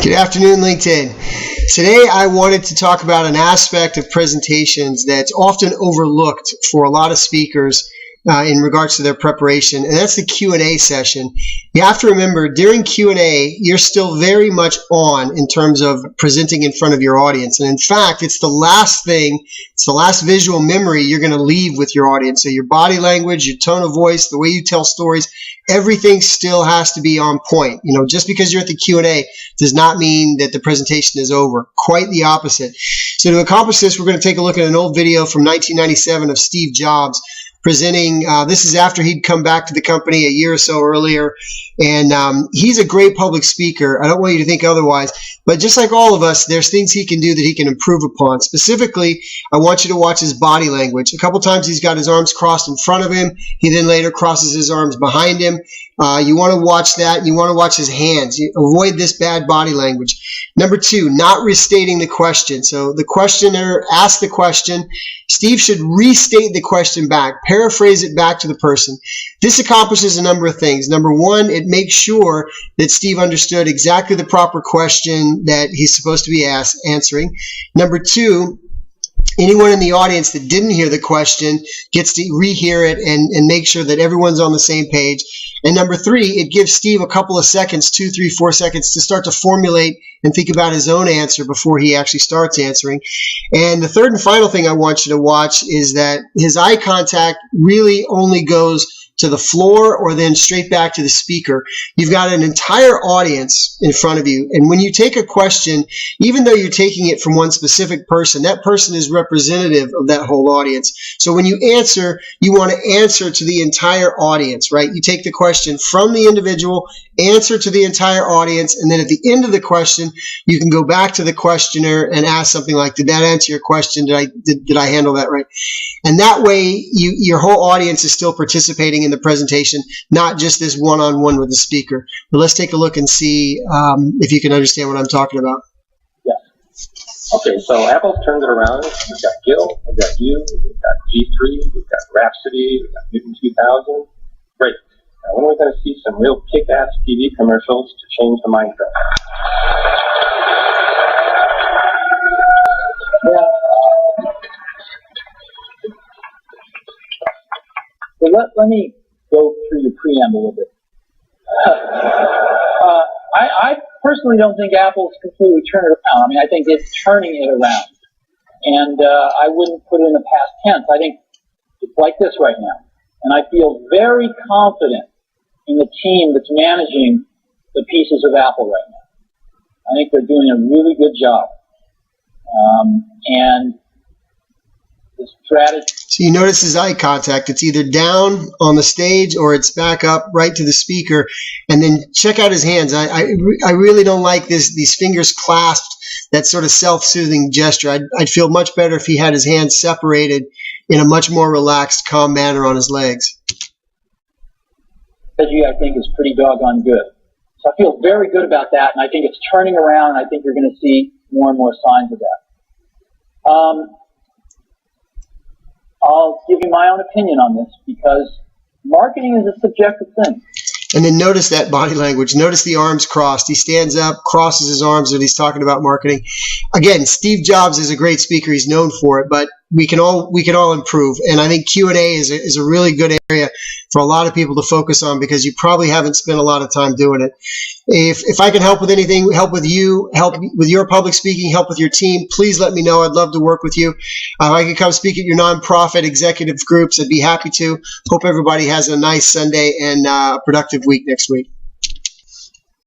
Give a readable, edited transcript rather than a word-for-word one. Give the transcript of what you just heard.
Good afternoon, LinkedIn. Today I wanted to talk about an aspect of presentations that's often overlooked for a lot of speakers in regards to their preparation, and that's the Q&A session. You have to remember, during Q&A, you're still very much on in terms of presenting in front of your audience. And in fact, it's the last visual memory you're going to leave with your audience. So your body language, your tone of voice, the way you tell stories, everything still has to be on point. Just because you're at the Q&A does not mean that the presentation is over. Quite the opposite. So to accomplish this, we're going to take a look at an old video from 1997 of Steve Jobs presenting. This is after he'd come back to the company a year or so earlier, and he's a great public speaker. I don't want you to think otherwise, but just like all of us, there's things he can do that he can improve upon. Specifically, I want you to watch his body language. A couple times he's got his arms crossed in front of him. He then later crosses his arms behind him. You want to watch that. You want to watch his hands. Avoid this bad body language. Number two, not restating the question. So the questioner asked the question. Steve should restate the question back, paraphrase it back to the person. This accomplishes a number of things. Number one, it makes sure that Steve understood exactly the proper question that he's supposed to be answering. Number two, anyone in the audience that didn't hear the question gets to rehear it and make sure that everyone's on the same page. And number three, it gives Steve a couple of seconds, 2, 3, 4 seconds to start to formulate and think about his own answer before he actually starts answering. And the third and final thing I want you to watch is that his eye contact really only goes to the floor or then straight back to the speaker. You've got an entire audience in front of you, and when you take a question, even though you're taking it from one specific person, that person is representative of that whole audience. So when you answer, you want to answer to the entire audience, right? You take the question from the individual, answer to the entire audience, and then at the end of the question, you can go back to the questioner and ask something like, did that answer your question? Did I handle that right? And that way, your whole audience is still participating in the presentation, not just this one-on-one with the speaker. But let's take a look and see if you can understand what I'm talking about. Yeah. Okay, so Apple turned it around. We've got Gil, we've got you, we've got G3, we've got Rhapsody, we've got Newton 2000. Great. Now, when are we going to see some real kick-ass TV commercials to change the mindset? Yeah. So let me go through your preamble a bit. I personally don't think Apple's completely turned it around. I mean, I think it's turning it around. And I wouldn't put it in the past tense. I think it's like this right now. And I feel very confident in the team that's managing the pieces of Apple right now. I think they're doing a really good job. And the strategy. So you notice his eye contact. It's either down on the stage or it's back up right to the speaker. And then check out his hands. I really don't like these fingers clasped, that sort of self-soothing gesture. I'd feel much better if he had his hands separated in a much more relaxed, calm manner on his legs. Strategy, I think, is pretty doggone good. So I feel very good about that, and I think it's turning around. I think you're going to see more and more signs of that. I'll give you my own opinion on this because marketing is a subjective thing. And then notice that body language. Notice the arms crossed. He stands up, crosses his arms when he's talking about marketing. Again, Steve Jobs is a great speaker. He's known for it, but we can all improve. And I think Q&A is a really good area for a lot of people to focus on because you probably haven't spent a lot of time doing it. If I can help with anything, help with you, help with your public speaking, help with your team, please let me know. I'd love to work with you. If I can come speak at your nonprofit executive groups, I'd be happy to. Hope everybody has a nice Sunday and a productive week next week.